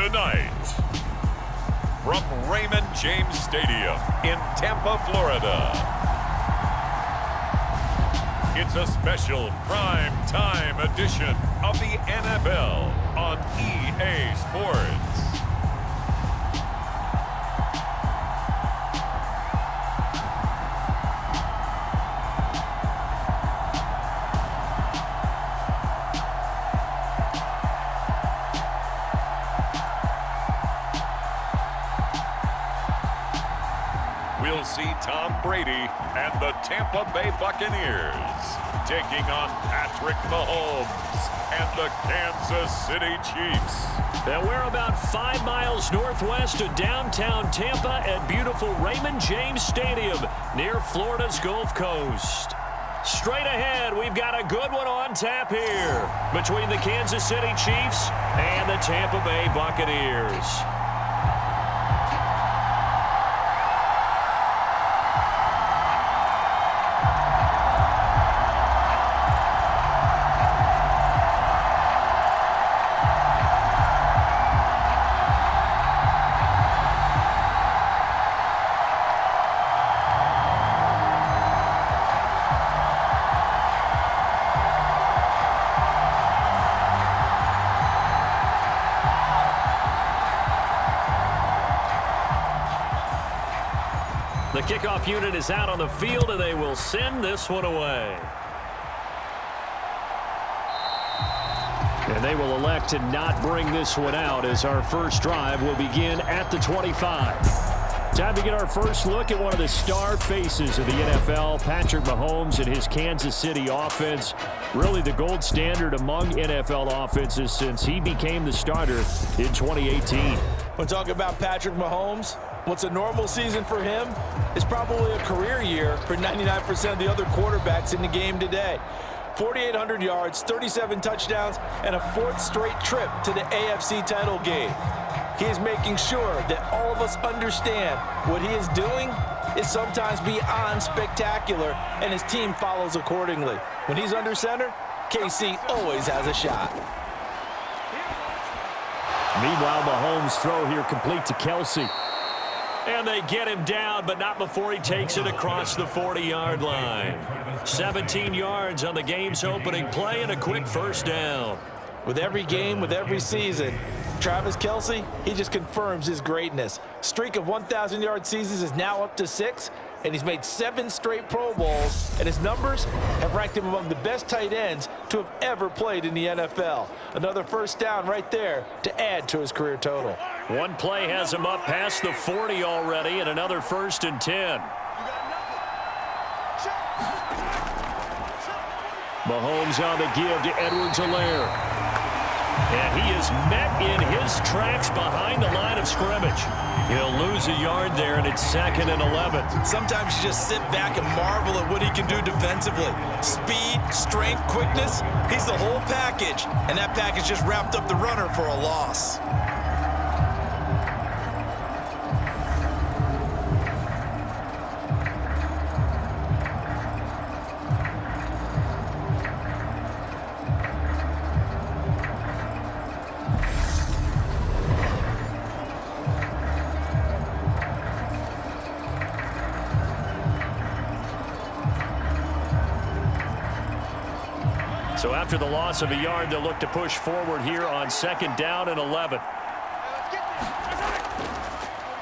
Tonight, from Raymond James Stadium in Tampa, Florida, it's a special prime time edition of the NFL on EA Sports. We'll see Tom Brady and the Tampa Bay Buccaneers taking on Patrick Mahomes and the Kansas City Chiefs. And we're about 5 miles northwest of downtown Tampa at beautiful Raymond James Stadium near Florida's Gulf Coast. Straight ahead, we've got a good one on tap here between the Kansas City Chiefs and the Tampa Bay Buccaneers. The kickoff unit is out on the field, and they will send this one away. And they will elect to not bring this one out as our first drive will begin at the 25. Time to get our first look at one of the star faces of the NFL, Patrick Mahomes and his Kansas City offense. Really the gold standard among NFL offenses since he became the starter in 2018. When talking about Patrick Mahomes, what's a normal season for him is probably a career year for 99% of the other quarterbacks in the game today. 4,800 yards, 37 touchdowns, and a 4th straight trip to the AFC title game. He is making sure that all of us understand what he is doing is sometimes beyond spectacular, and his team follows accordingly. When he's under center, KC always has a shot. Meanwhile, Mahomes' throw here complete to Kelce. And they get him down, but not before he takes it across the 40-yard line. 17 yards on the game's opening play and a quick first down. With every game, with every season, Travis Kelce, he just confirms his greatness. Streak of 1,000-yard seasons is now up to 6, and he's made 7 straight Pro Bowls, and his numbers have ranked him among the best tight ends to have ever played in the NFL. Another first down right there to add to his career total. One play has him up past the 40 already, and another 1st and 10. Mahomes on the give to Edwards-Helaire. And he is met in his tracks behind the line of scrimmage. He'll lose a yard there, and it's 2nd and 11. Sometimes you just sit back and marvel at what he can do defensively. Speed, strength, quickness, he's the whole package. And that package just wrapped up the runner for a loss. So after the loss of a yard, they'll look to push forward here on 2nd down and 11.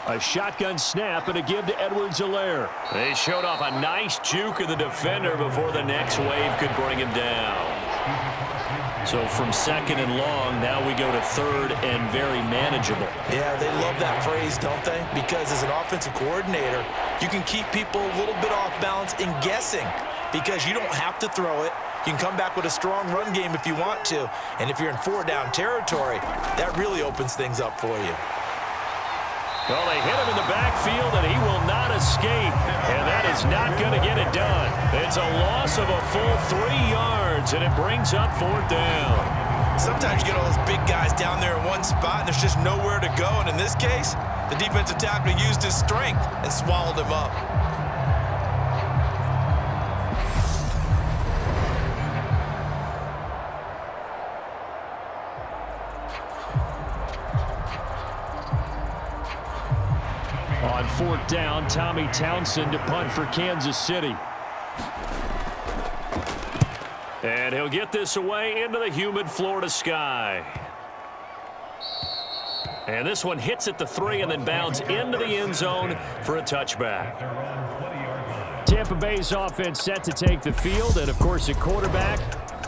A shotgun snap and a give to Edwards-Helaire. They showed off a nice juke of the defender before the next wave could bring him down. So from 2nd and long, now we go to 3rd and very manageable. Yeah, they love that phrase, don't they? Because as an offensive coordinator, you can keep people a little bit off balance and guessing because you don't have to throw it. You can come back with a strong run game if you want to. And if you're in 4-down territory, that really opens things up for you. Well, they hit him in the backfield, and he will not escape. And that is not going to get it done. It's a loss of a full 3 yards, and it brings up 4th down. Sometimes you get all those big guys down there in one spot, and there's just nowhere to go. And in this case, the defensive tackle used his strength and swallowed him up. On 4th down, Tommy Townsend to punt for Kansas City. And he'll get this away into the humid Florida sky. And this one hits at the 3 and then bounds into the end zone for a touchback. Tampa Bay's offense set to take the field, and of course at quarterback,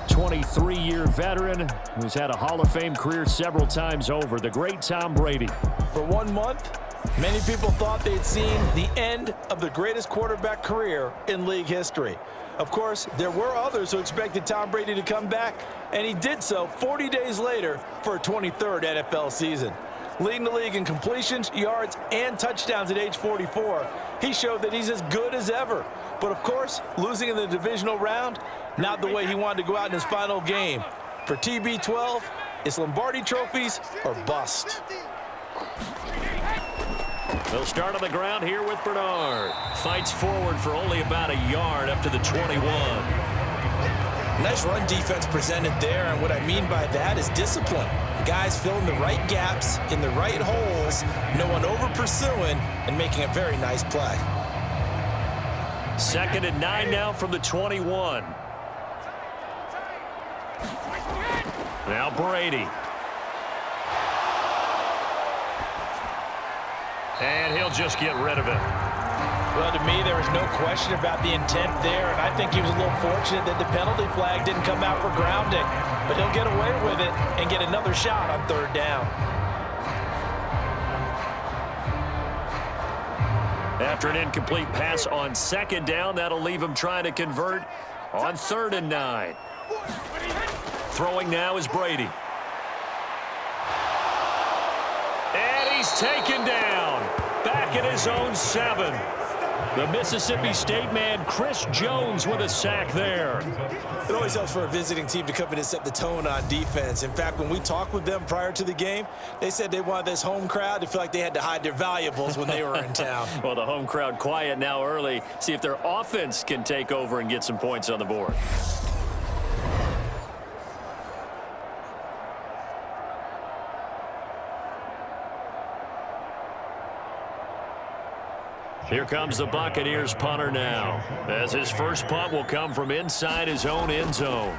23-year veteran who's had a Hall of Fame career several times over, the great Tom Brady. For 1 month, many people thought they'd seen the end of the greatest quarterback career in league history. Of course, there were others who expected Tom Brady to come back, and he did so 40 days later for a 23rd NFL season. Leading the league in completions, yards, and touchdowns at age 44, he showed that he's as good as ever. But of course, losing in the divisional round, not the way he wanted to go out in his final game. For TB12, it's Lombardi trophies or bust. They'll start on the ground here with Bernard. Fights forward for only about a yard up to the 21. Nice run defense presented there, and what I mean by that is discipline. Guys filling the right gaps in the right holes, no one over pursuing, and making a very nice play. 2nd and 9 now from the 21. Now Brady. And he'll just get rid of it. Well, to me, there was no question about the intent there, and I think he was a little fortunate that the penalty flag didn't come out for grounding. But he'll get away with it and get another shot on 3rd down. After an incomplete pass on 2nd down, that'll leave him trying to convert on 3rd and 9. Throwing now is Brady. And he's taken down. Back at his own 7. The Mississippi State man, Chris Jones, with a sack there. It always helps for a visiting team to come in and set the tone on defense. In fact, when we talked with them prior to the game, they said they wanted this home crowd to feel like they had to hide their valuables when they were in town. Well, the home crowd quiet now early. See if their offense can take over and get some points on the board. Here comes the Buccaneers punter now, as his first punt will come from inside his own end zone.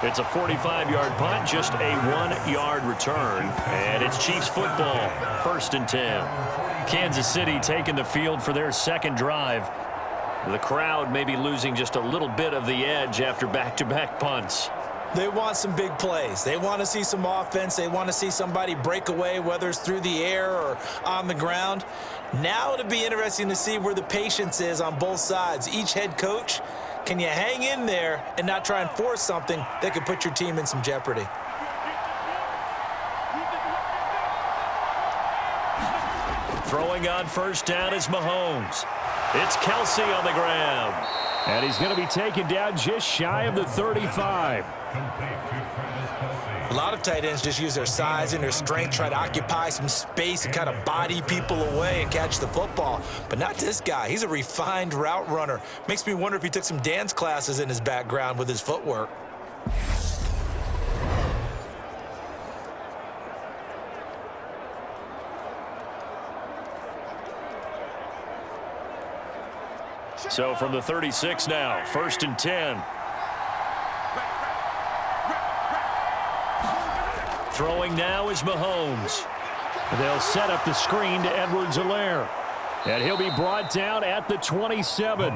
It's a 45-yard punt, just a 1-yard return, and it's Chiefs football, 1st and 10. Kansas City taking the field for their 2nd drive. The crowd may be losing just a little bit of the edge after back-to-back punts. They want some big plays. They want to see some offense. They want to see somebody break away, whether it's through the air or on the ground. Now it'll be interesting to see where the patience is on both sides. Each head coach, can you hang in there and not try and force something that could put your team in some jeopardy? Throwing on 1st down is Mahomes. It's Kelce on the ground. And he's going to be taken down just shy of the 35. A lot of tight ends just use their size and their strength, try to occupy some space and kind of body people away and catch the football. But not this guy. He's a refined route runner. Makes me wonder if he took some dance classes in his background with his footwork. So from the 36 now, 1st and 10. Throwing now is Mahomes. They'll set up the screen to Edwards-Helaire. And he'll be brought down at the 27.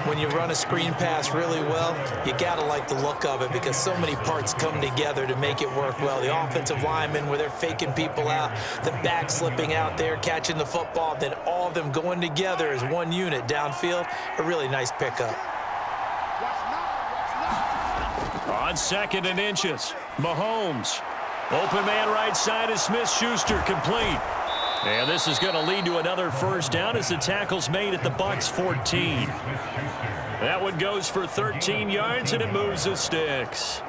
When you run a screen pass really well, you got to like the look of it because so many parts come together to make it work well. The offensive linemen, where they're faking people out, the back slipping out there, catching the football, then all of them going together as one unit downfield. A really nice pickup. On 2nd and inches, Mahomes. Open man right side is Smith-Schuster, complete. And this is going to lead to another 1st down as the tackle's made at the Bucs 14. That one goes for 13 yards, and it moves the sticks.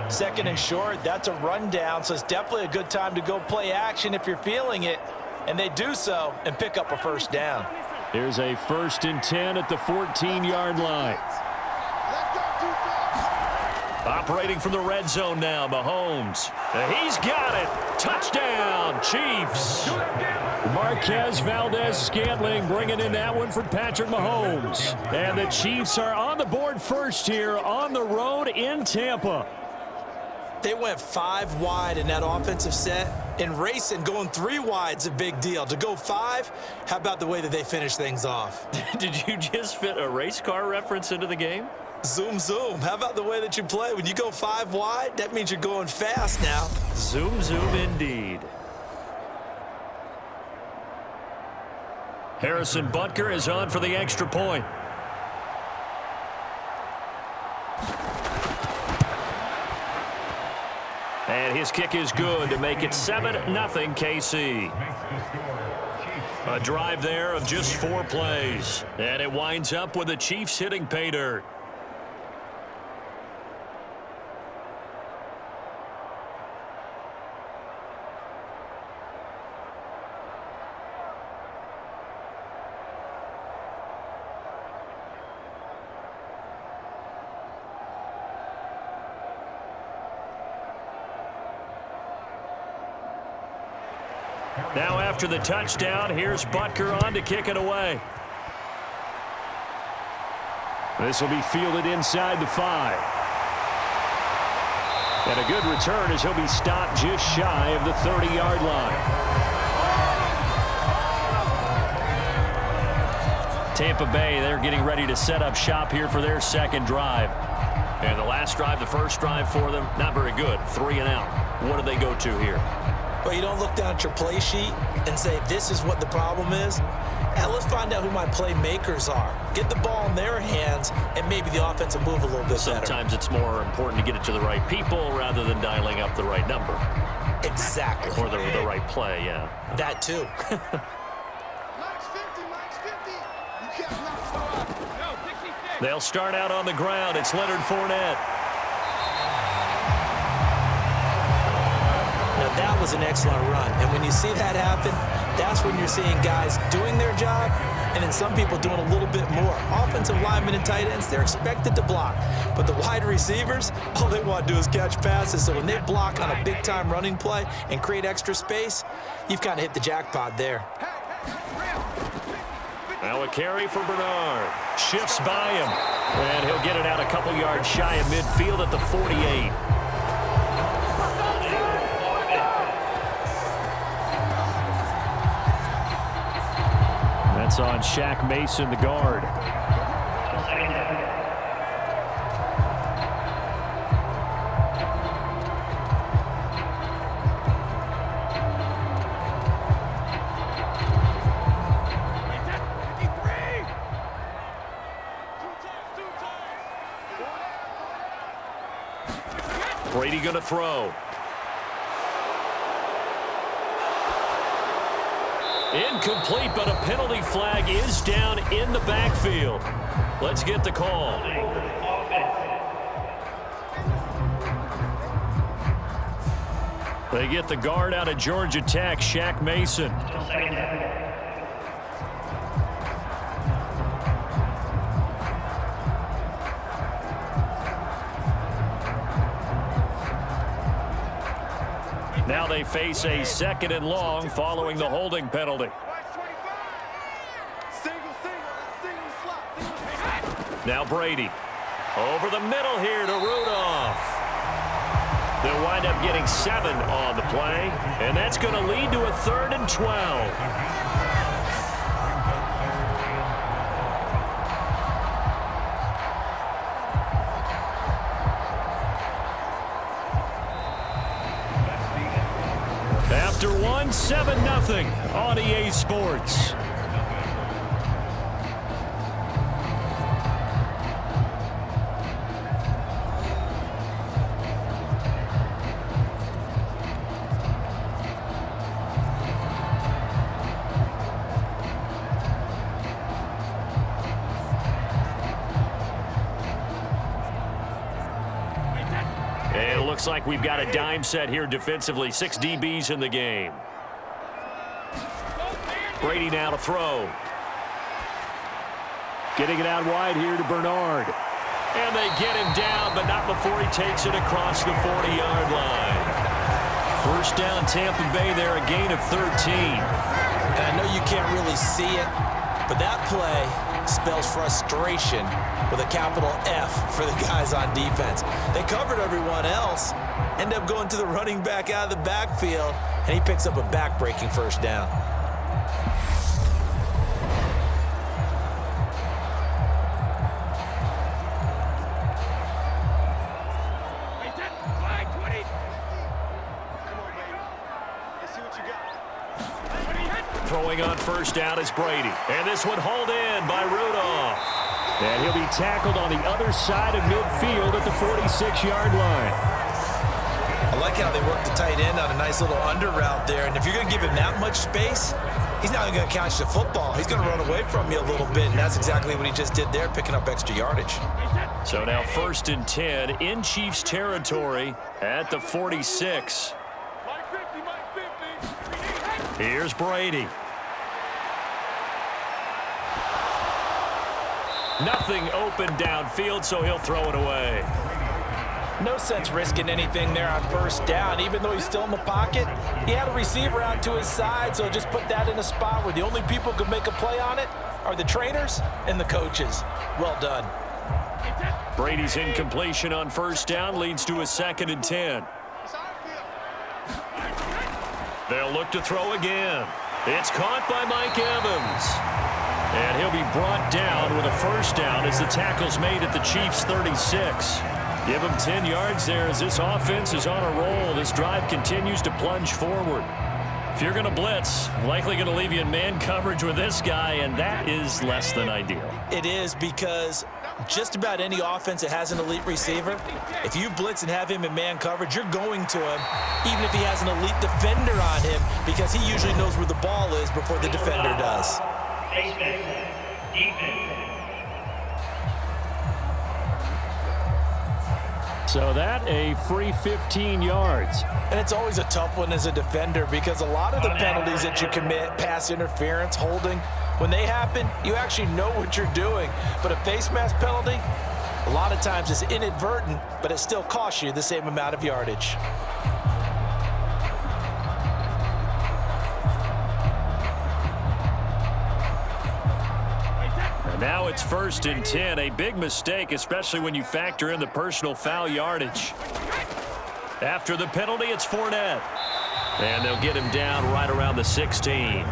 2nd and short, that's a rundown, so it's definitely a good time to go play action if you're feeling it. And they do so and pick up a 1st down. Here's a 1st and 10 at the 14-yard line. Operating from the red zone now, Mahomes. He's got it. Touchdown, Chiefs. Marquez Valdez-Scantling bringing in that one for Patrick Mahomes. And the Chiefs are on the board first here on the road in Tampa. They went 5 wide in that offensive set. And racing, going 3 wide is a big deal. To go 5, how about the way that they finish things off? Did you just fit a race car reference into the game? Zoom, zoom. How about the way that you play? When you go 5 wide, that means you're going fast now. Zoom, zoom indeed. Harrison Butker is on for the extra point. And his kick is good to make it 7-0 KC. A drive there of just 4 plays. And it winds up with the Chiefs hitting pay dirt. Now after the touchdown, here's Butker on to kick it away. This will be fielded inside the 5. And a good return as he'll be stopped just shy of the 30-yard line. Tampa Bay, they're getting ready to set up shop here for their second drive. And the last drive, the first drive for them, not very good. 3 and out. What do they go to here? Well, you don't look down at your play sheet and say, this is what the problem is. Now, let's find out who my playmakers are. Get the ball in their hands, and maybe the offense will move a little bit better. Sometimes it's more important to get it to the right people rather than dialing up the right number. Exactly. Or the right play, yeah. That, too. They'll start out on the ground. It's Leonard Fournette. Now, that was an excellent run. And when you see that happen, that's when you're seeing guys doing their job and then some people doing a little bit more. Offensive linemen and tight ends, they're expected to block. But the wide receivers, all they want to do is catch passes. So when they block on a big-time running play and create extra space, you've kind of hit the jackpot there. Now a carry for Bernard. Shifts by him. And he'll get it out a couple yards shy of midfield at the 48. That's on Shaq Mason, the guard. Brady going to throw. Incomplete, but a penalty flag is down in the backfield. Let's get the call. They get the guard out of Georgia Tech, Shaq Mason. Now they face a 2nd and long following the holding penalty. Now Brady. Over the middle here to Rudolph. They'll wind up getting 7 on the play, and that's going to lead to a 3rd and 12. After 7-0 on EA Sports. And it looks like we've got a dime set here defensively. 6 DBs in the game. Brady now to throw. Getting it out wide here to Bernard. And they get him down, but not before he takes it across the 40-yard line. First down, Tampa Bay there, a gain of 13. And I know you can't really see it, but that play spells frustration with a capital F for the guys on defense. They covered everyone else, end up going to the running back out of the backfield, and he picks up a back-breaking first down. Throwing on first down is Brady. And this one hauled in by Rudolph. And he'll be tackled on the other side of midfield at the 46-yard line. I like how they work the tight end on a nice little under route there. And if you're going to give him that much space, he's not going to catch the football. He's going to run away from you a little bit, and that's exactly what he just did there, picking up extra yardage. So now 1st and 10 in Chiefs territory at the 46. Here's Brady. Nothing open downfield, so he'll throw it away. No sense risking anything there on first down. Even though he's still in the pocket, he had a receiver out to his side, so just put that in a spot where the only people who can make a play on it are the trainers and the coaches. Well done. Brady's incompletion on first down leads to a 2nd and 10. They'll look to throw again. It's caught by Mike Evans. And he'll be brought down with a first down as the tackle's made at the Chiefs' 36. Give him 10 yards there as this offense is on a roll. This drive continues to plunge forward. If you're going to blitz, likely going to leave you in man coverage with this guy, and that is less than ideal. It is, because just about any offense that has an elite receiver, if you blitz and have him in man coverage, you're going to him, even if he has an elite defender on him, because he usually knows where the ball is before the defender does. So that a free 15 yards. And it's always a tough one as a defender, because a lot of the penalties that you commit, pass interference, holding, when they happen, you actually know what you're doing. But a face mask penalty, a lot of times it's inadvertent, but it still costs you the same amount of yardage. Now it's 1st and 10, a big mistake, especially when you factor in the personal foul yardage. After the penalty, it's Fournette. And they'll get him down right around the 16.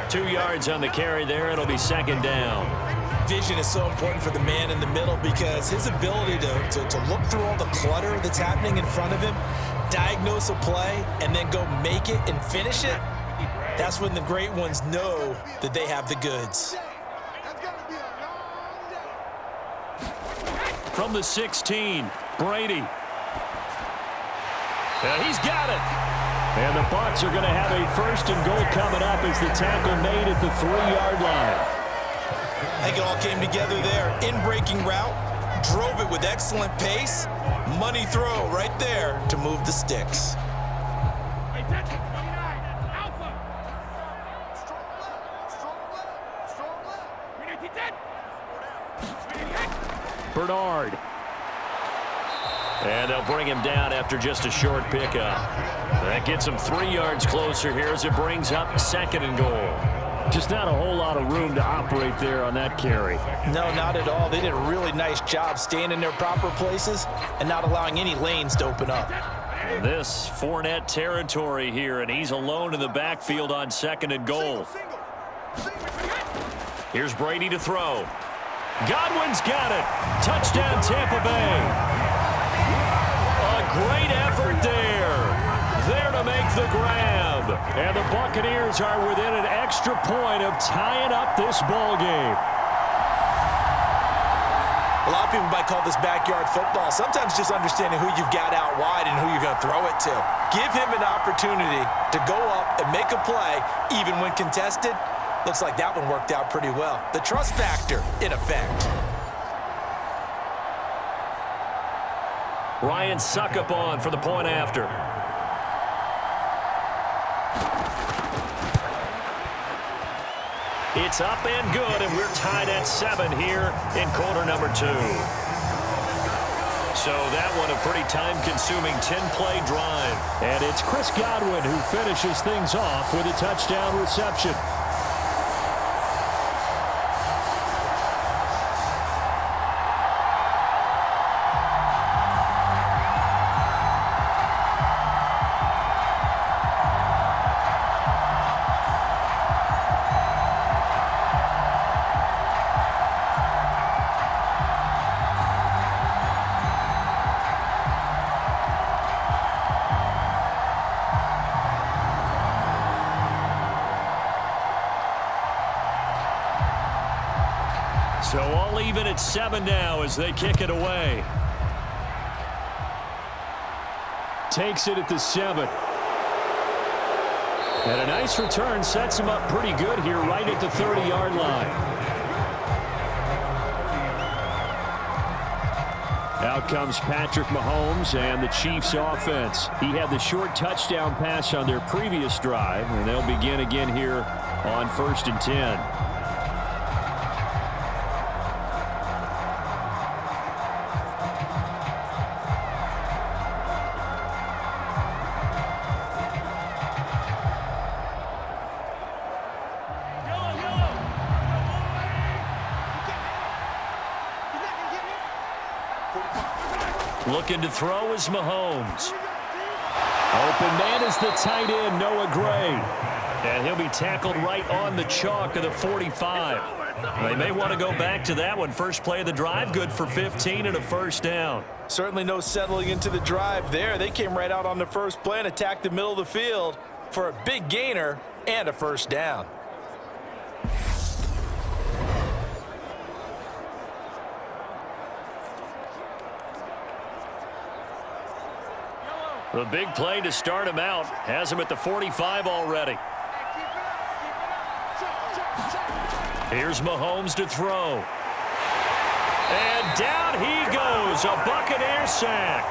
2 yards on the carry there. It'll be 2nd down. Vision is so important for the man in the middle, because his ability to look through all the clutter that's happening in front of him, diagnose a play, and then go make it and finish it, that's when the great ones know that they have the goods. From the 16, Brady. And he's got it. And the Bucs are going to have a 1st and goal coming up as the tackle made at the 3-yard line. I think it all came together there. In-breaking route, drove it with excellent pace. Money throw right there to move the sticks. Bernard. And they'll bring him down after just a short pickup. That gets him 3 yards closer here as it brings up 2nd and goal. Just not a whole lot of room to operate there on that carry. No, not at all. They did a really nice job staying in their proper places and not allowing any lanes to open up. And this Fournette territory here, and he's alone in the backfield on 2nd and goal. Here's Brady to throw. Godwin's got it. Touchdown, Tampa Bay. A great effort there. There to make the grab. And the Buccaneers are within an extra point of tying up this ball game. A lot of people might call this backyard football. Sometimes just understanding who you've got out wide and who you're going to throw it to. Give him an opportunity to go up and make a play, even when contested. Looks like that one worked out pretty well. The trust factor in effect. Ryan Suckup on for the point after. It's up and good, and we're tied at 7 here in quarter number 2. So that one a pretty time-consuming 10-play drive. And it's Chris Godwin who finishes things off with a touchdown reception. So all even at 7 now as they kick it away. Takes it at the 7. And a nice return sets him up pretty good here right at the 30-yard line. Out comes Patrick Mahomes and the Chiefs offense. He had the short touchdown pass on their previous drive, and they'll begin again here on 1st and 10. Looking to throw is Mahomes. Open man is the tight end, Noah Gray. And he'll be tackled right on the chalk of the 45. They may want to go back to that one. First play of the drive, good for 15 and a first down. Certainly no settling into the drive there. They came right out on the first play and attacked the middle of the field for a big gainer and a first down. The big play to start him out has him at the 45 already. Here's Mahomes to throw. And down he goes, a Buccaneer sack.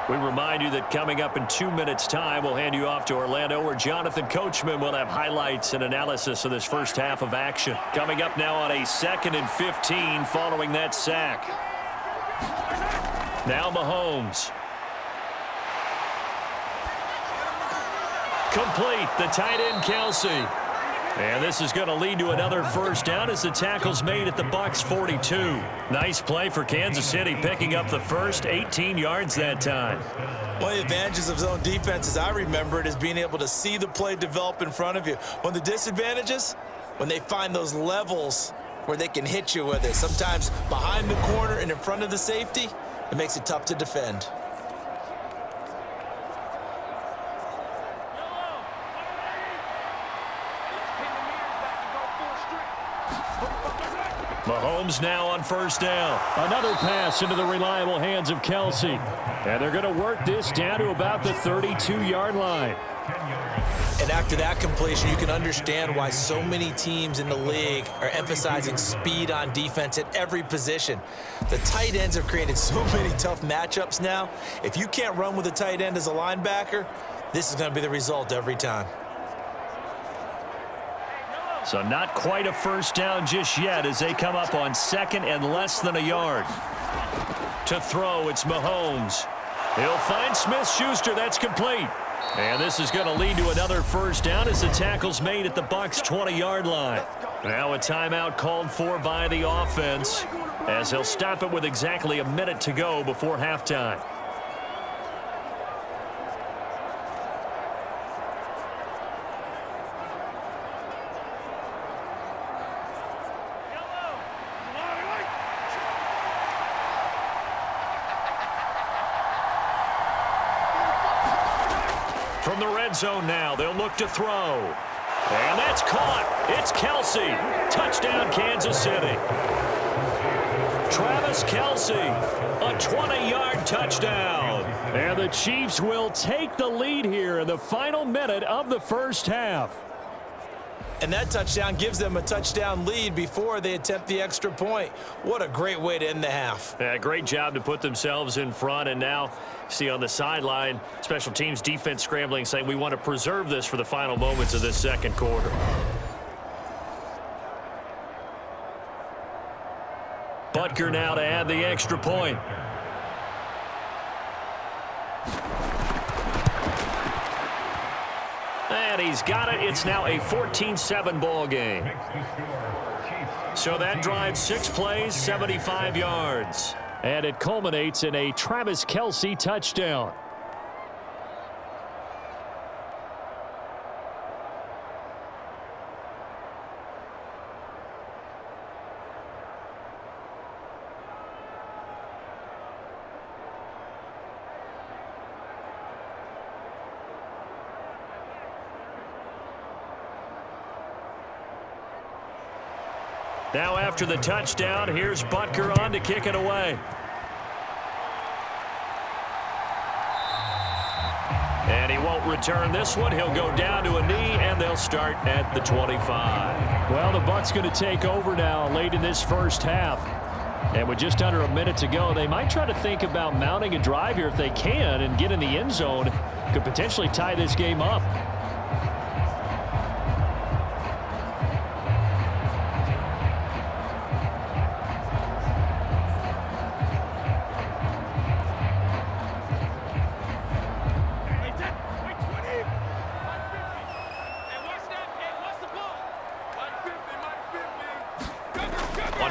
We remind you that coming up in 2 minutes' time, we'll hand you off to Orlando, where Jonathan Coachman will have highlights and analysis of this first half of action. Coming up now on a 2nd and 15 following that sack. Now Mahomes. Complete, the tight end Kelce. And this is going to lead to another first down as the tackle's made at the Bucs 42. Nice play for Kansas City, picking up the first 18 yards that time. One of the advantages of zone defense, as I remember it, is being able to see the play develop in front of you. One of the disadvantages, when they find those levels where they can hit you with it. Sometimes behind the corner and in front of the safety, it makes it tough to defend. Mahomes now on first down. Another pass into the reliable hands of Kelce. And they're going to work this down to about the 32-yard line. And after that completion, you can understand why so many teams in the league are emphasizing speed on defense at every position. The tight ends have created so many tough matchups now. If you can't run with a tight end as a linebacker, this is going to be the result every time. So not quite a first down just yet as they come up on 2nd and less than a yard. To throw, it's Mahomes. He'll find Smith-Schuster. That's complete. And this is going to lead to another first down as the tackle's made at the Bucs 20-yard line. Now a timeout called for by the offense as he'll stop it with exactly a minute to go before halftime. From the red zone now, they'll look to throw. And that's caught. It's Kelce. Touchdown, Kansas City. Travis Kelce, a 20-yard touchdown. And the Chiefs will take the lead here in the final minute of the first half. And that touchdown gives them a touchdown lead before they attempt the extra point. What a great way to end the half. Yeah, great job to put themselves in front. And now, see on the sideline, special teams defense scrambling, saying we want to preserve this for the final moments of this second quarter. Butker now to add the extra point. And he's got it. It's now a 14-7 ball game. So that drives 6 plays, 75 yards. And it culminates in a Travis Kelce touchdown. Now after the touchdown, here's Butker on to kick it away. And he won't return this one. He'll go down to a knee, and they'll start at the 25. Well, the Bucs going to take over now late in this first half. And with just under a minute to go, they might try to think about mounting a drive here if they can and get in the end zone. Could potentially tie this game up.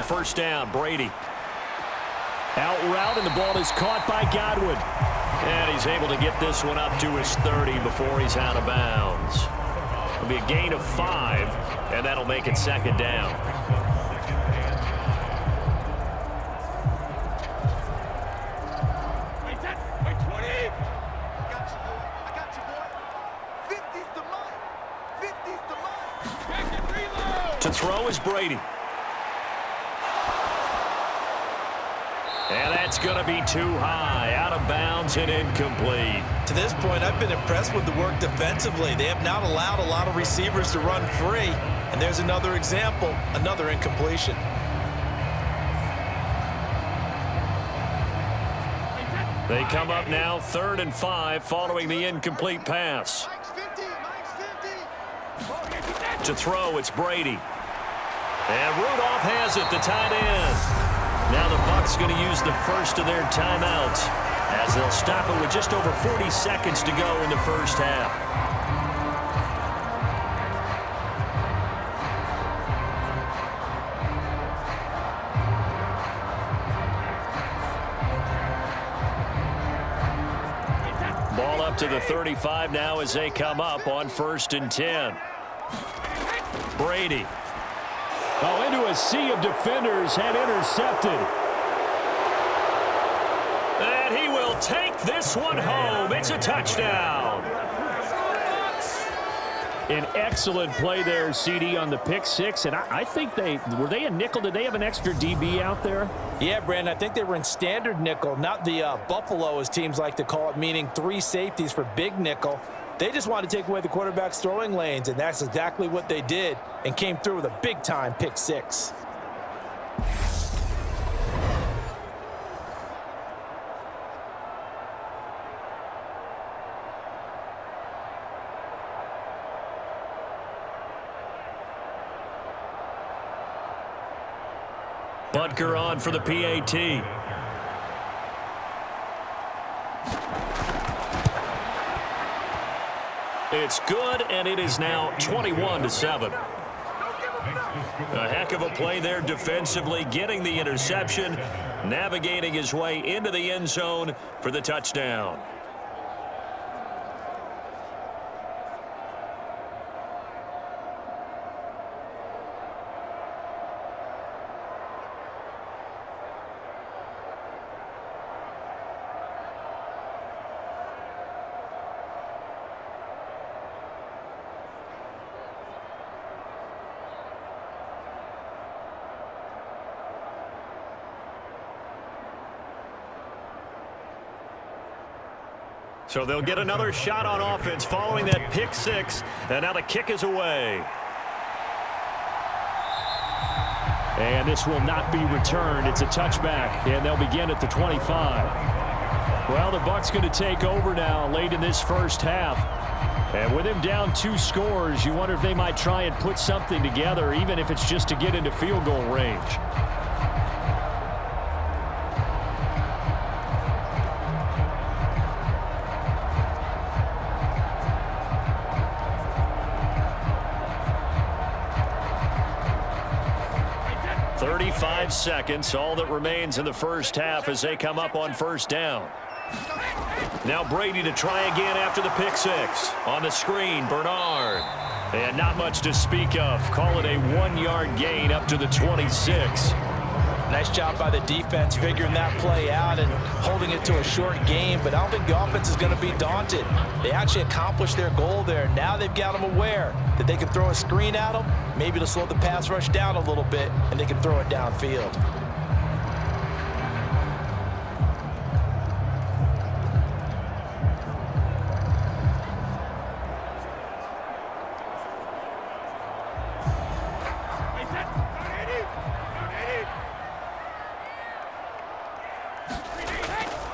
First down, Brady. Out route, and the ball is caught by Godwin. And he's able to get this one up to his 30 before he's out of bounds. It'll be a gain of 5, and that'll make it second down. To throw is Brady. And that's going to be too high, out of bounds and incomplete. To this point, I've been impressed with the work defensively. They have not allowed a lot of receivers to run free. And there's another example, another incompletion. They come up now 3rd and 5 following the incomplete pass. To throw, it's Brady. And Rudolph has it, the tight end. Now the Bucs going to use the first of their timeouts as they'll stop it with just over 40 seconds to go in the first half. Ball up to the 35 now as they come up on 1st and 10. Brady. Oh, into a sea of defenders and intercepted. And he will take this one home. It's a touchdown. An excellent play there, CD, on the pick 6. And I think were they a nickel? Did they have an extra DB out there? Yeah, Brandon, I think they were in standard nickel, not the Buffalo, as teams like to call it, meaning 3 safeties for big nickel. They just wanted to take away the quarterback's throwing lanes, and that's exactly what they did and came through with a big-time pick 6. Butker on for the PAT. It's good, and it is now 21-7. A heck of a play there defensively, getting the interception, navigating his way into the end zone for the touchdown. So they'll get another shot on offense following that pick 6, and now the kick is away. And this will not be returned. It's a touchback, and they'll begin at the 25. Well, the Bucs going to take over now late in this first half. And with him down 2 scores, you wonder if they might try and put something together, even if it's just to get into field goal range. Seconds, all that remains in the first half as they come up on first down. Now Brady to try again after the pick 6. On the screen, Bernard. And not much to speak of. Call it a 1-yard gain up to the 26. Nice job by the defense figuring that play out and holding it to a short game, but I don't think the offense is going to be daunted. They actually accomplished their goal there. Now they've got them aware that they can throw a screen at them, maybe to slow the pass rush down a little bit, and they can throw it downfield.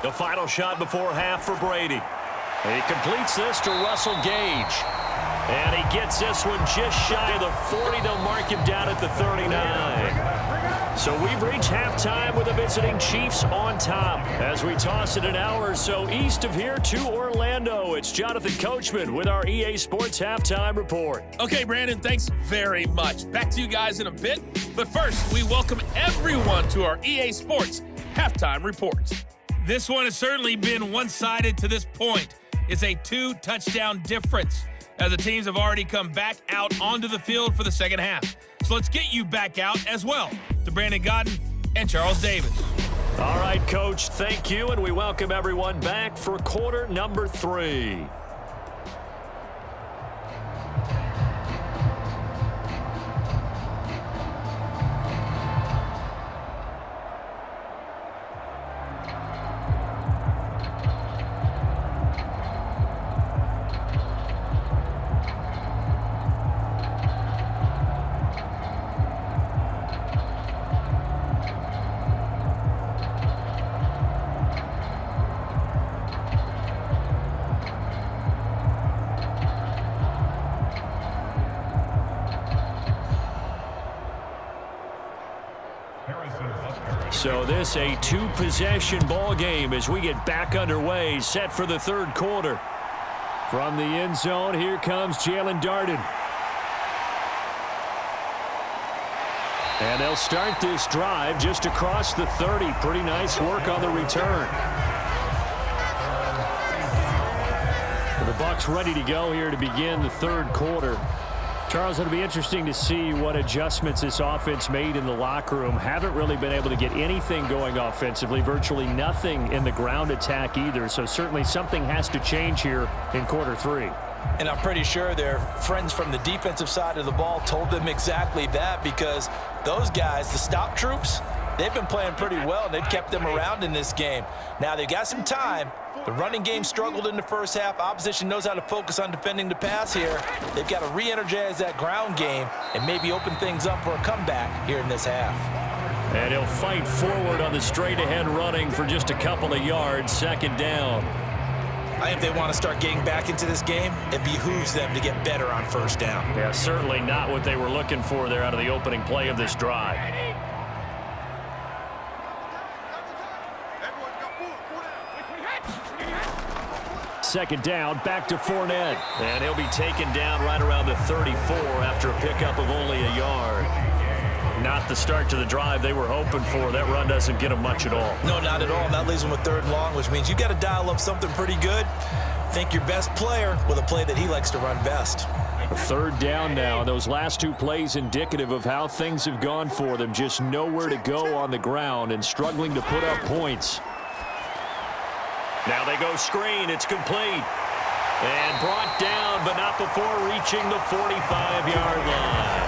The final shot before half for Brady. He completes this to Russell Gage. And he gets this one just shy of the 40. They'll mark him down at the 39. So we've reached halftime with the visiting Chiefs on top. As we toss it an hour or so east of here to Orlando, it's Jonathan Coachman with our EA Sports Halftime Report. Okay, Brandon, thanks very much. Back to you guys in a bit. But first, we welcome everyone to our EA Sports Halftime Report. This one has certainly been one-sided to this point. It's a 2-touchdown difference as the teams have already come back out onto the field for the second half. So let's get you back out as well to Brandon Godden and Charles Davis. All right, Coach, thank you, and we welcome everyone back for quarter number 3. So this a 2-possession ball game as we get back underway, set for the third quarter. From the end zone, here comes Jalen Darden. And they'll start this drive just across the 30. Pretty nice work on the return. The Bucs ready to go here to begin the third quarter. Charles, it'll be interesting to see what adjustments this offense made in the locker room. Haven't really been able to get anything going offensively, virtually nothing in the ground attack either. So certainly something has to change here in quarter 3. And I'm pretty sure their friends from the defensive side of the ball told them exactly that, because those guys, the stop troops, they've been playing pretty well, and they've kept them around in this game. Now, they've got some time. The running game struggled in the first half. Opposition knows how to focus on defending the pass here. They've got to re-energize that ground game and maybe open things up for a comeback here in this half. And he'll fight forward on the straight-ahead running for just a couple of yards, second down. I think if they want to start getting back into this game, it behooves them to get better on first down. Yeah, certainly not what they were looking for there out of the opening play of this drive. Second down, back to Fournette. And he'll be taken down right around the 34 after a pickup of only a yard. Not the start to the drive they were hoping for. That run doesn't get them much at all. No, not at all. And that leaves them with third and long, which means you got to dial up something pretty good. Think your best player with a play that he likes to run best. Third down now. Those last 2 plays indicative of how things have gone for them. Just nowhere to go on the ground and struggling to put up points. Now they go screen. It's complete. And brought down, but not before reaching the 45-yard line.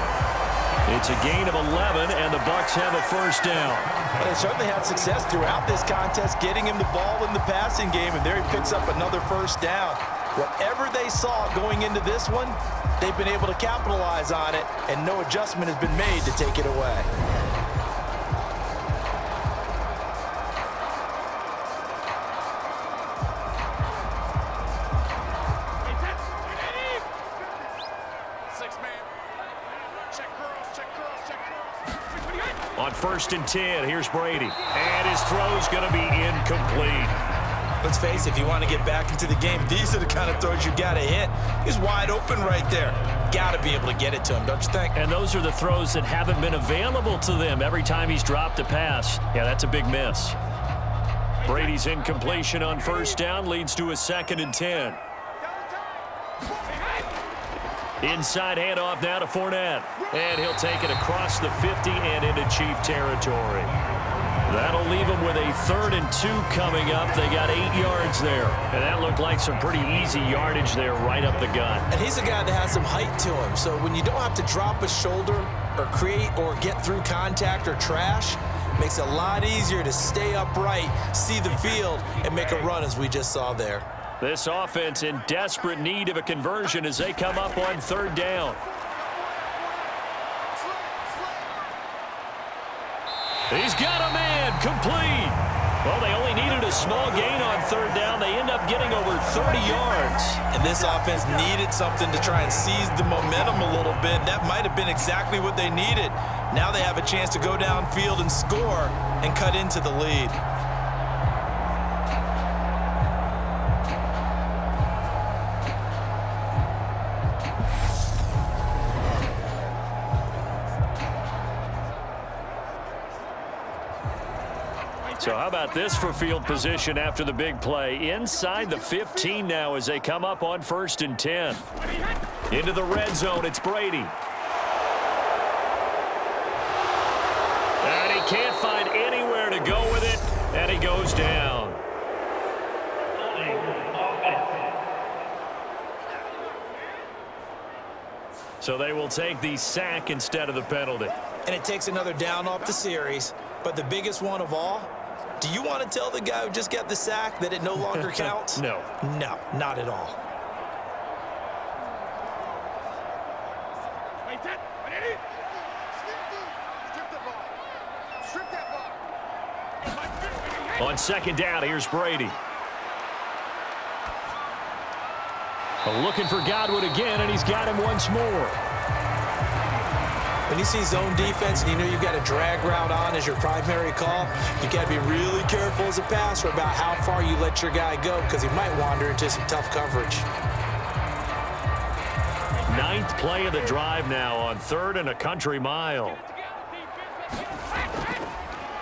It's a gain of 11, and the Bucs have a first down. Well, they certainly had success throughout this contest, getting him the ball in the passing game, and there he picks up another first down. Whatever they saw going into this one, they've been able to capitalize on it, and no adjustment has been made to take it away. 1st and 10. Here's Brady. And his throw's going to be incomplete. Let's face it, if you want to get back into the game, these are the kind of throws you got to hit. He's wide open right there. Got to be able to get it to him, don't you think? And those are the throws that haven't been available to them every time he's dropped a pass. Yeah, that's a big miss. Brady's incompletion on 1st down leads to a 2nd and 10. Inside handoff now to Fournette. And he'll take it across the 50 and into Chief territory. That'll leave them with a 3rd and 2 coming up. They got 8 yards there. And that looked like some pretty easy yardage there right up the gut. And he's a guy that has some height to him. So when you don't have to drop a shoulder or create or get through contact or trash, makes it a lot easier to stay upright, see the field, and make a run as we just saw there. This offense in desperate need of a conversion as they come up on 3rd down. He's got a man, complete. Well, they only needed a small gain on 3rd down. They end up getting over 30 yards. And this offense needed something to try and seize the momentum a little bit. That might have been exactly what they needed. Now they have a chance to go downfield and score and cut into the lead. So how about this for field position after the big play? Inside the 15 now as they come up on 1st and 10. Into the red zone, it's Brady. And he can't find anywhere to go with it, and he goes down. So they will take the sack instead of the penalty. And it takes another down off the series. But the biggest one of all, do you want to tell the guy who just got the sack that it no longer counts? No. No, not at all. On 2nd down, here's Brady. Looking for Godwin again, and he's got him once more. When you see zone defense and you know you've got a drag route on as your primary call, you got to be really careful as a passer about how far you let your guy go because he might wander into some tough coverage. 9th play of the drive now on 3rd and a country mile.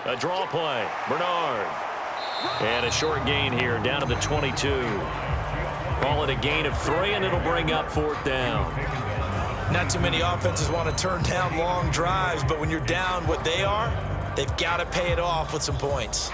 A draw play, Bernard. And a short gain here down to the 22. Call it a gain of 3, and it'll bring up 4th down. Not too many offenses want to turn down long drives, but when you're down what they are, they've got to pay it off with some points.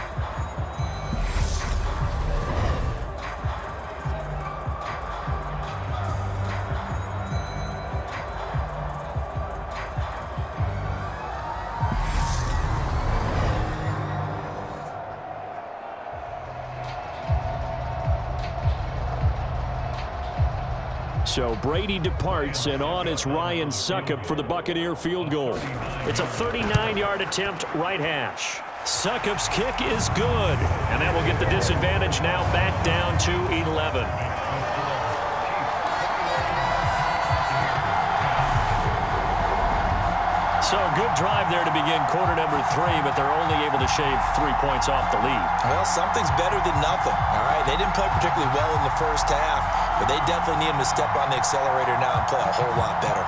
So Brady departs, and on is Ryan Succop for the Buccaneer field goal. It's a 39-yard attempt, right hash. Succop's kick is good, and that will get the disadvantage now back down to 11. So good drive there to begin quarter number 3, but they're only able to shave 3 points off the lead. Well, something's better than nothing, all right? They didn't play particularly well in the first half, but they definitely need him to step on the accelerator now and play a whole lot better.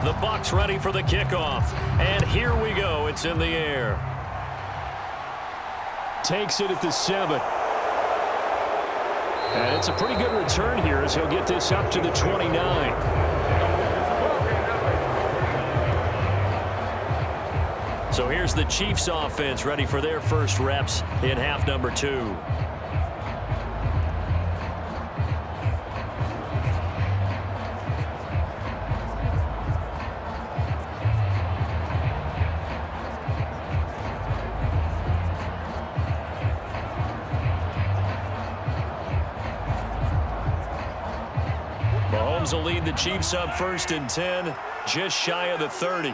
The Bucs ready for the kickoff. And here we go. It's in the air. Takes it at the 7. And it's a pretty good return here as he'll get this up to the 29. So here's the Chiefs offense ready for their first reps in half number 2. Mahomes will lead the Chiefs up 1st and 10, just shy of the 30.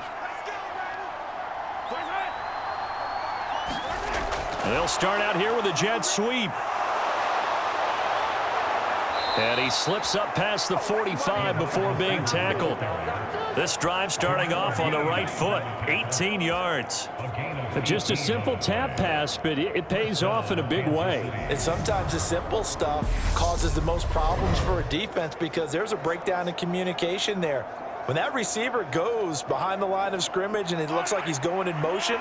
They'll start out here with a jet sweep. And he slips up past the 45 before being tackled. This drive starting off on the right foot, 18 yards. Just a simple tap pass, but it pays off in a big way. And sometimes the simple stuff causes the most problems for a defense because there's a breakdown in communication there. When that receiver goes behind the line of scrimmage and it looks like he's going in motion,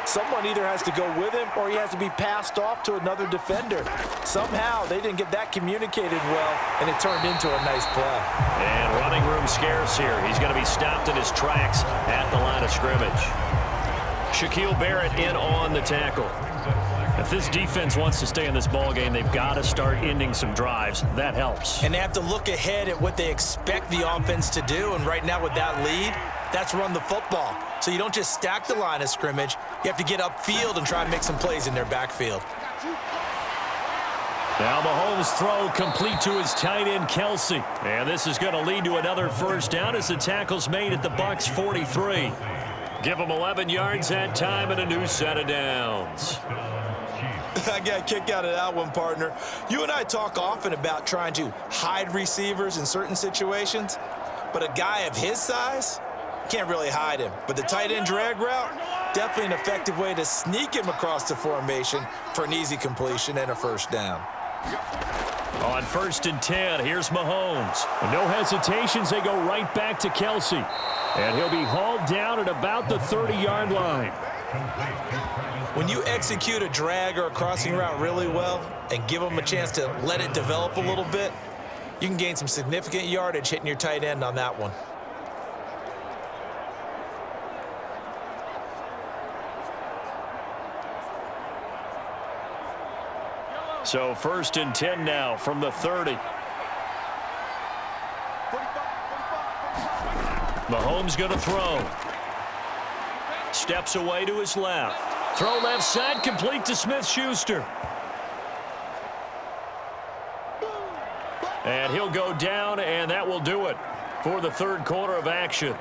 someone either has to go with him or he has to be passed off to another defender. Somehow they didn't get that communicated well, and it turned into a nice play. And running room scarce here. He's going to be stopped in his tracks at the line of scrimmage. Shaquille Barrett in on the tackle. If this defense wants to stay in this ballgame, they've got to start ending some drives. That helps. And they have to look ahead at what they expect the offense to do, and right now with that lead, that's run the football. So you don't just stack the line of scrimmage. You have to get upfield and try and make some plays in their backfield. Now Mahomes' throw complete to his tight end, Kelce. And this is going to lead to another first down as the tackle's made at the Bucs 43. Give them 11 yards that time and a new set of downs. I got a kick out of that one, partner. You and I talk often about trying to hide receivers in certain situations, but a guy of his size can't really hide him. But the tight end drag route, definitely an effective way to sneak him across the formation for an easy completion and a first down. On 1st and 10, here's Mahomes. No hesitations, they go right back to Kelce. And he'll be hauled down at about the 30-yard line. When you execute a drag or a crossing route really well and give them a chance to let it develop a little bit, you can gain some significant yardage hitting your tight end on that one. So 1st and 10 now from the 30. Mahomes going to throw. Steps away to his left. Throw left side, complete to Smith-Schuster. And he'll go down, and that will do it for the third quarter of action.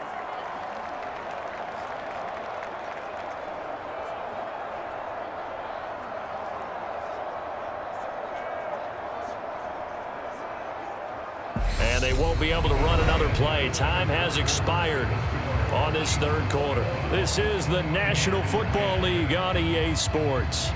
And they won't be able to run another play. Time has expired on this third quarter. This is the National Football League on EA Sports.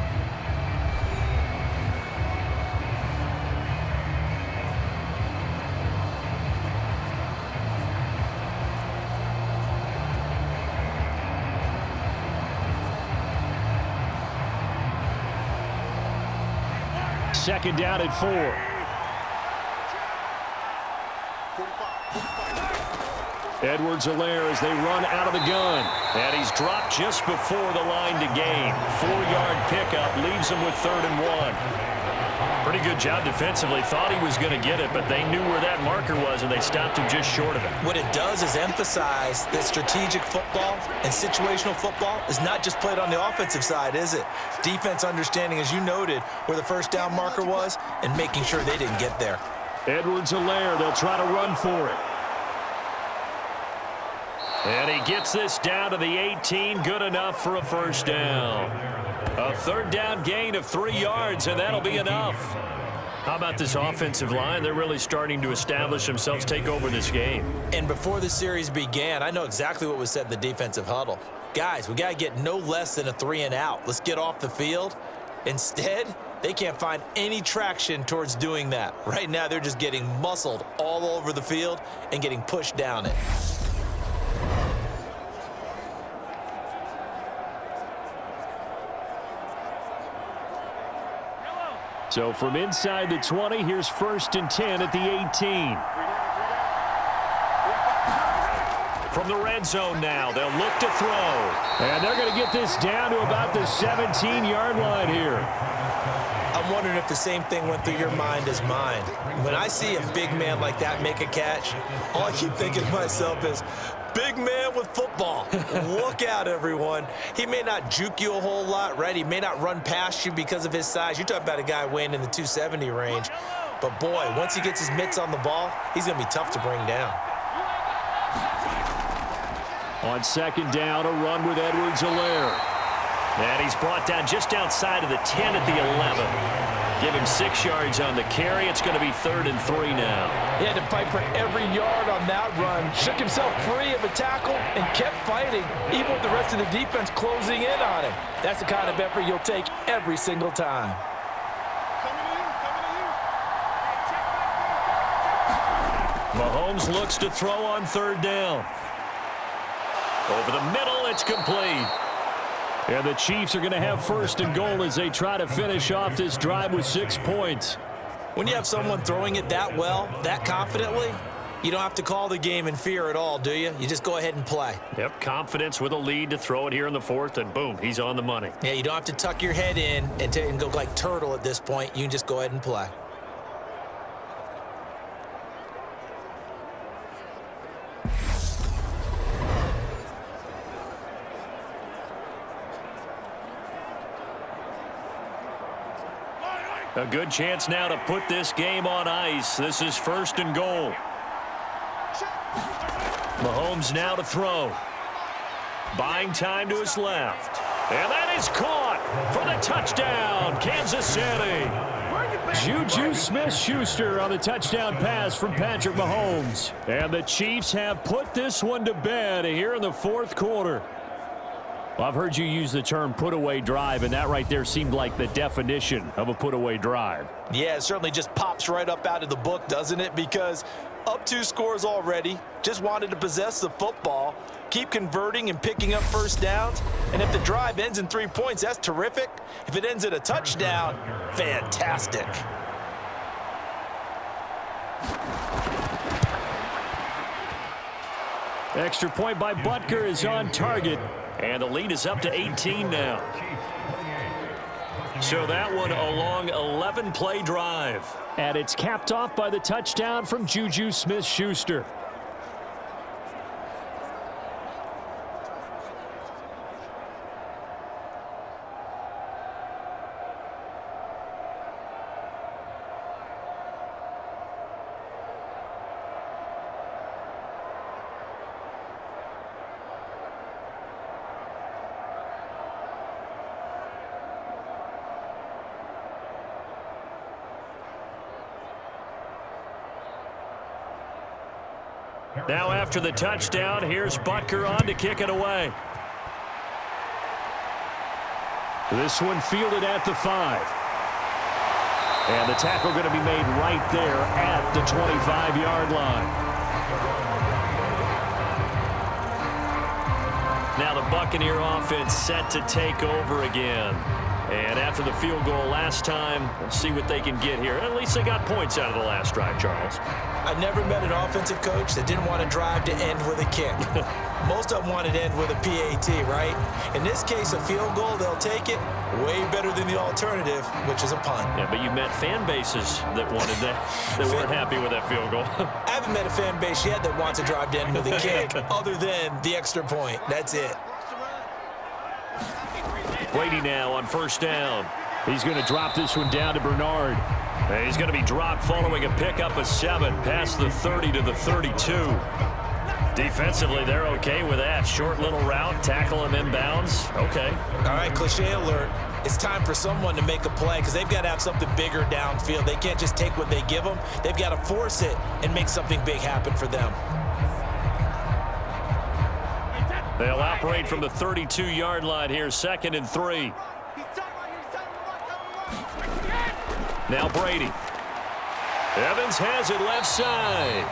Second down at 4. Edwards-Helaire as they run out of the gun. And he's dropped just before the line to gain. 4-yard pickup leaves him with 3rd and 1. Pretty good job defensively. Thought he was going to get it, but they knew where that marker was, and they stopped him just short of it. What it does is emphasize that strategic football and situational football is not just played on the offensive side, is it? Defense understanding, as you noted, where the first down marker was and making sure they didn't get there. Edwards-Helaire, they'll try to run for it. And he gets this down to the 18, good enough for a first down. A 3rd down gain of 3 yards, and that'll be enough. How about this offensive line? They're really starting to establish themselves, take over this game. And before the series began, I know exactly what was said in the defensive huddle. Guys, we got to get no less than a 3 and out. Let's get off the field. Instead, they can't find any traction towards doing that. Right now, they're just getting muscled all over the field and getting pushed down it. So from inside the 20, here's 1st and 10 at the 18. From the red zone now, they'll look to throw. And they're going to get this down to about the 17-yard line here. I'm wondering if the same thing went through your mind as mine. When I see a big man like that make a catch, all I keep thinking to myself is, big man with football. Look out, everyone. He may not juke you a whole lot, right? He may not run past you because of his size. You're talking about a guy weighing in the 270 range. But, boy, once he gets his mitts on the ball, he's going to be tough to bring down. On 2nd down, a run with Edwards-Helaire. And he's brought down just outside of the 10 at the 11. Give him 6 yards on the carry. It's going to be 3rd and 3 now. He had to fight for every yard on that run. Shook himself free of a tackle and kept fighting, even with the rest of the defense closing in on him. That's the kind of effort you'll take every single time. Mahomes looks to throw on 3rd down. Over the middle, it's complete. And the Chiefs are going to have 1st and goal as they try to finish off this drive with 6 points. When you have someone throwing it that well, that confidently, you don't have to call the game in fear at all, do you? You just go ahead and play. Yep, confidence with a lead to throw it here in the 4th, and boom, he's on the money. Yeah, you don't have to tuck your head in and go like turtle at this point. You can just go ahead and play. A good chance now to put this game on ice. This is 1st and goal. Mahomes now to throw. Buying time to his left. And that is caught for the touchdown, Kansas City. JuJu Smith-Schuster on the touchdown pass from Patrick Mahomes. And the Chiefs have put this one to bed here in the 4th quarter. Well, I've heard you use the term put-away drive, and that right there seemed like the definition of a put-away drive. Yeah, it certainly just pops right up out of the book, doesn't it? Because up 2 scores already, just wanted to possess the football, keep converting and picking up 1st downs, and if the drive ends in 3 points, that's terrific. If it ends in a touchdown, fantastic. Extra point by Butker is on target. And the lead is up to 18 now. So that one a long 11-play drive. And it's capped off by the touchdown from JuJu Smith-Schuster. Now after the touchdown, here's Butker on to kick it away. This one fielded at the 5. And the tackle going to be made right there at the 25-yard line. Now the Buccaneer offense set to take over again. And after the field goal last time, we'll see what they can get here. At least they got points out of the last drive, Charles. I've never met an offensive coach that didn't want to drive to end with a kick. Most of them wanted to end with a PAT, right? In this case, a field goal, they'll take it. Way better than the alternative, which is a punt. Yeah, but you met fan bases that wanted that, that weren't happy with that field goal. I haven't met a fan base yet that wants to drive to end with a kick other than the extra point. That's it. Brady now on 1st down. He's going to drop this one down to Bernard. And he's going to be dropped following a pickup of 7 past the 30 to the 32. Defensively, they're okay with that. Short little route, tackle him inbounds. Okay. All right, cliche alert. It's time for someone to make a play because they've got to have something bigger downfield. They can't just take what they give them. They've got to force it and make something big happen for them. They'll operate from the 32-yard line here, 2nd and 3. Now Brady. Evans has it left side.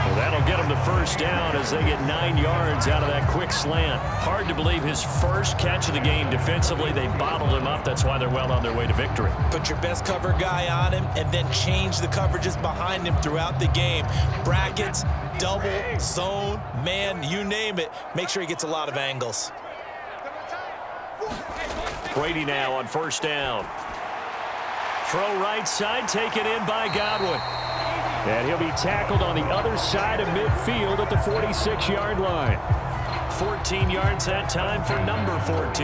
Well, that'll get him the 1st down as they get 9 yards out of that quick slant. Hard to believe his first catch of the game defensively. They bottled him up. That's why they're well on their way to victory. Put your best cover guy on him and then change the coverages behind him throughout the game. Brackets, double, zone, man, you name it. Make sure he gets a lot of angles. Brady now on 1st down. Throw right side, taken in by Godwin. And he'll be tackled on the other side of midfield at the 46-yard line. 14 yards that time for number 14.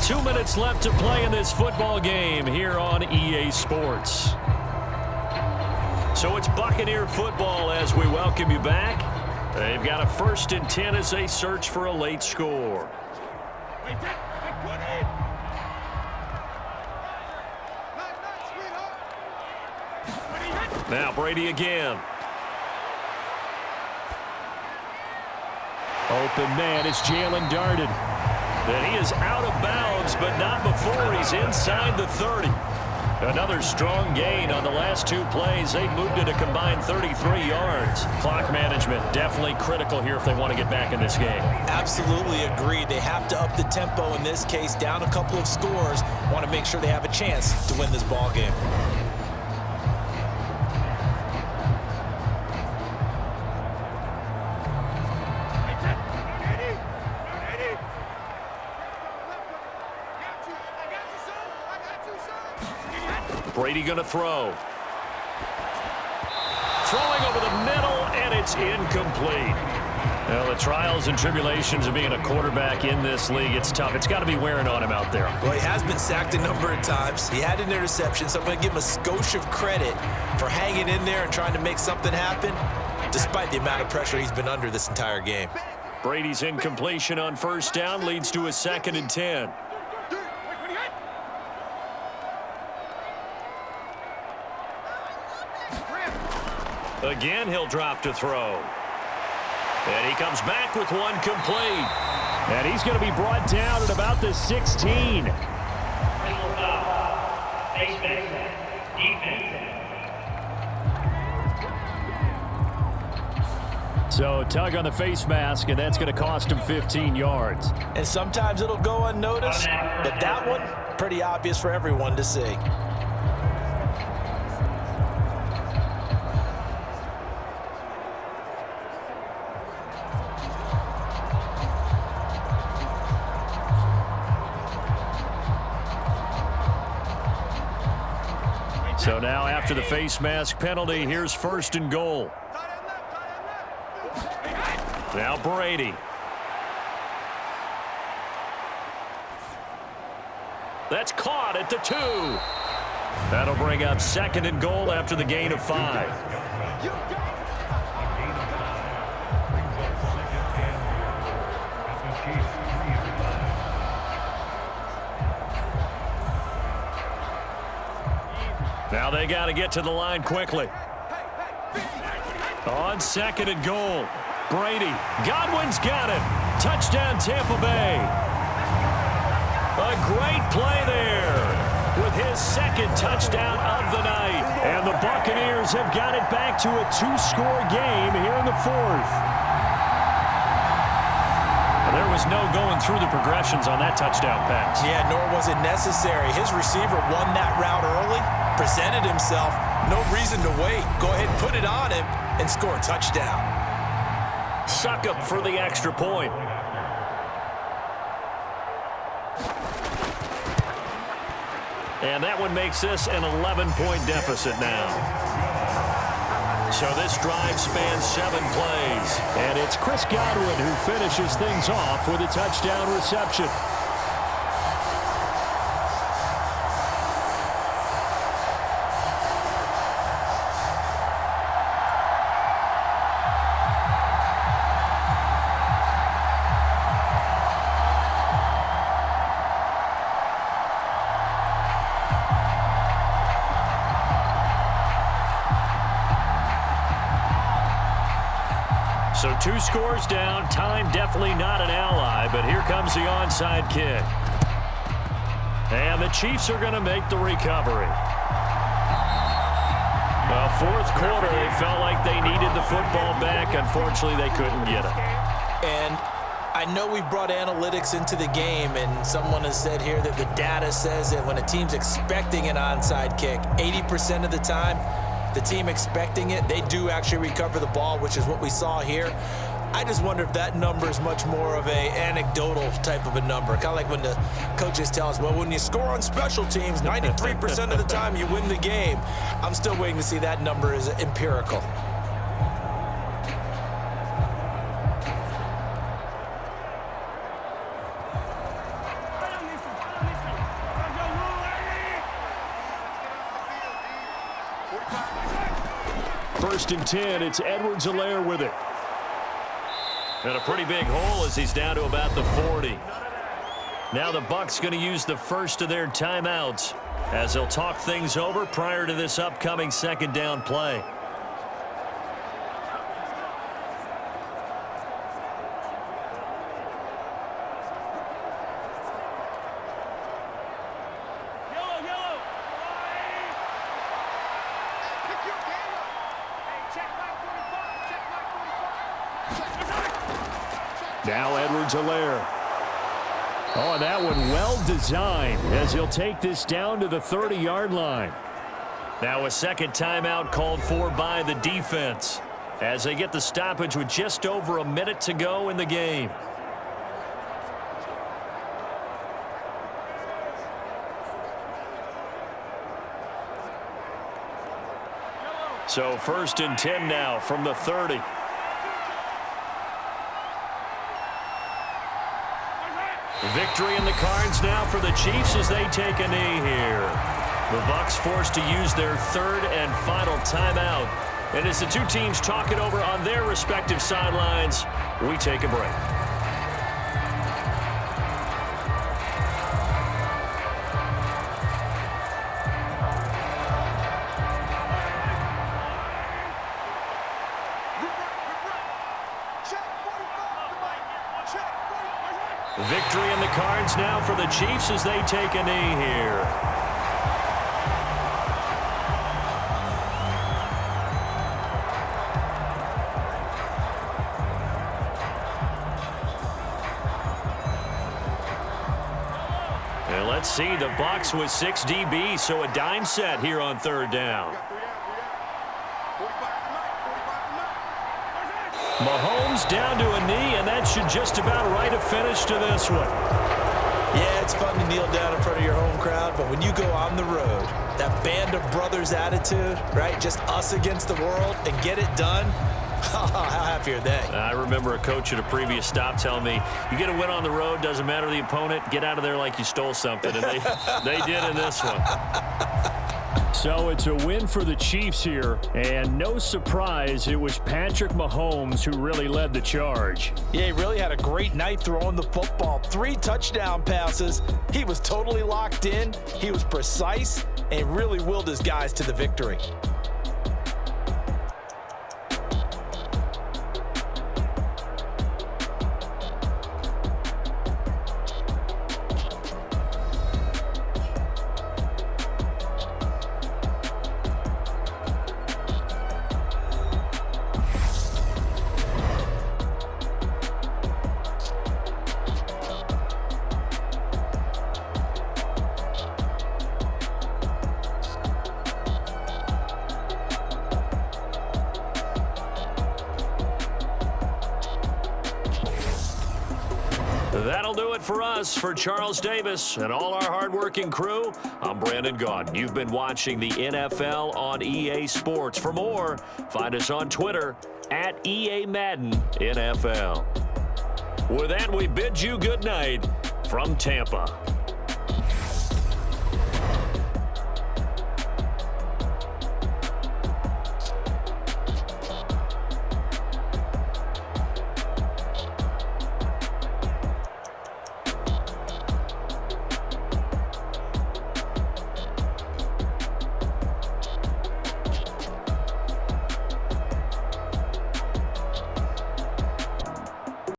Two minutes left to play in this football game here on EA Sports. So it's Buccaneer football as we welcome you back. They've got a 1st and 10 as they search for a late score. Now Brady again. Open man is Jalen darted. And he is out of bounds, but not before he's inside the 30. Another strong gain on the last 2 plays. They've moved it a combined 33 yards. Clock management definitely critical here if they want to get back in this game. Absolutely agreed. They have to up the tempo in this case, down a couple of scores. Want to make sure they have a chance to win this ball game. Brady going to throw. Throwing over the middle, and it's incomplete. Well, the trials and tribulations of being a quarterback in this league, it's tough. It's got to be wearing on him out there. Well, he has been sacked a number of times. He had an interception, so I'm going to give him a skosh of credit for hanging in there and trying to make something happen, despite the amount of pressure he's been under this entire game. Brady's incompletion on 1st down leads to a 2nd and 10. Again, he'll drop to throw. And he comes back with one complete. And he's going to be brought down at about the 16. So tug on the face mask, and that's going to cost him 15 yards. And sometimes it'll go unnoticed, but that one, pretty obvious for everyone to see. So now after the face mask penalty, here's 1st and goal. Now Brady. That's caught at the 2. That'll bring up 2nd and goal after the gain of 5. Now they got to get to the line quickly. On 2nd and goal. Brady. Godwin's got it. Touchdown Tampa Bay. A great play there with his 2nd touchdown of the night. And the Buccaneers have got it back to a 2-score game here in the 4th. There was no going through the progressions on that touchdown pass. Yeah, nor was it necessary. His receiver won that route early, presented himself, no reason to wait. Go ahead and put it on him and score a touchdown. Suck up for the extra point. And that one makes this an 11-point deficit now. So this drive spans 7 plays. And it's Chris Godwin who finishes things off with a touchdown reception. So 2 scores down. Time definitely not an ally, but here comes the onside kick. And the Chiefs are going to make the recovery. Well, 4th quarter, they felt like they needed the football back. Unfortunately, they couldn't get it. And I know we brought analytics into the game, and someone has said here that the data says that when a team's expecting an onside kick, 80% of the time, the team expecting it, they do actually recover the ball, which is what we saw here. I just wonder if that number is much more of a anecdotal type of a number. Kind of like when the coaches tell us, well, when you score on special teams, 93% of the time you win the game. I'm still waiting to see that number is empirical. first and 10. It's Edwards-Helaire with it. And a pretty big hole as he's down to about the 40. Now the Bucs going to use the first of their timeouts as they'll talk things over prior to this upcoming second down play. Now Edwards-Helaire. Oh, and that one well designed as he'll take this down to the 30-yard line. Now a second timeout called for by the defense as they get the stoppage with just over a minute to go in the game. So first and 10 now from the 30. Victory in the cards now for the Chiefs as they take a knee here. The Bucs forced to use their third and final timeout. And as the two teams talk it over on their respective sidelines, we take a break. Victory in the cards now for the Chiefs as they take a knee here. And let's see, the Bucs with 6 DB, so a dime set here on third down. Mahomes down to a knee, and that should just about write a finish to this one. Yeah, it's fun to kneel down in front of your home crowd, but when you go on the road, that band of brothers attitude, right? Just us against the world and get it done. How happy are they? I remember a coach at a previous stop telling me, you get a win on the road, doesn't matter the opponent, get out of there like you stole something. And they did in this one. So it's a win for the Chiefs here, and no surprise, it was Patrick Mahomes who really led the charge. Yeah, he really had a great night throwing the football. 3 touchdown passes. He was totally locked in. He was precise and really willed his guys to the victory. That'll do it for us. For Charles Davis and all our hardworking crew, I'm Brandon Gaudin. You've been watching the NFL on EA Sports. For more, find us on Twitter at EA Madden NFL. With that, we bid you good night from Tampa.